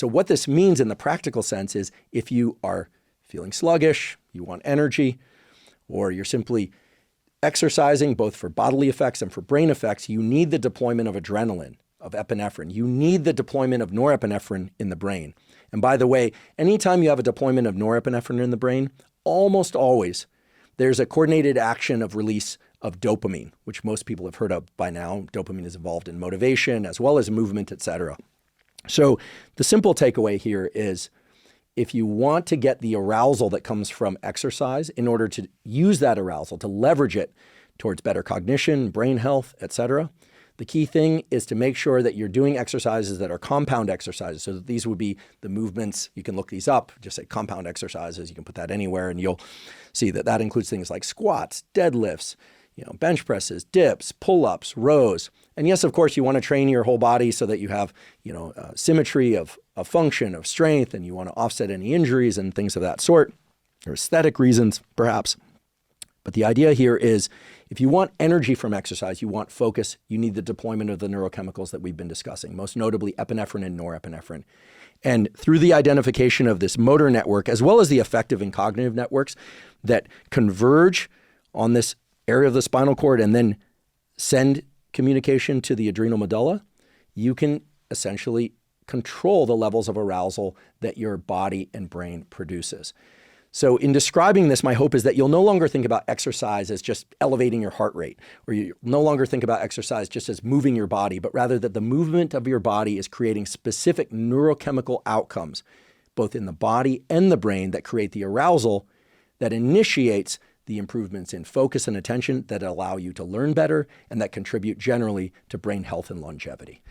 So what this means in the practical sense is if you are feeling sluggish, you want energy, or you're simply exercising both for bodily effects and for brain effects, you need the deployment of adrenaline, of epinephrine. You need the deployment of norepinephrine in the brain. And by the way, anytime you have a deployment of norepinephrine in the brain, almost always there's a coordinated action of release of dopamine, which most people have heard of by now. Dopamine is involved in motivation as well as movement, etc. So the simple takeaway here is if you want to get the arousal that comes from exercise in order to use that arousal, to leverage it towards better cognition, brain health, etc., the key thing is to make sure that you're doing exercises that are compound exercises. So that these would be the movements. You can look these up, just say compound exercises. You can put that anywhere and you'll see that that includes things like squats, deadlifts, bench presses, dips, pull-ups, rows. And yes, of course, you want to train your whole body so that you have, symmetry of function, of strength, and you want to offset any injuries and things of that sort, or aesthetic reasons, perhaps. But the idea here is if you want energy from exercise, you want focus, you need the deployment of the neurochemicals that we've been discussing, most notably epinephrine and norepinephrine. And through the identification of this motor network, as well as the affective and cognitive networks that converge on this area of the spinal cord and then send communication to the adrenal medulla, you can essentially control the levels of arousal that your body and brain produces. So in describing this, my hope is that you'll no longer think about exercise as just elevating your heart rate, or you no longer think about exercise just as moving your body, but rather that the movement of your body is creating specific neurochemical outcomes, both in the body and the brain, that create the arousal that initiates the improvements in focus and attention that allow you to learn better and that contribute generally to brain health and longevity.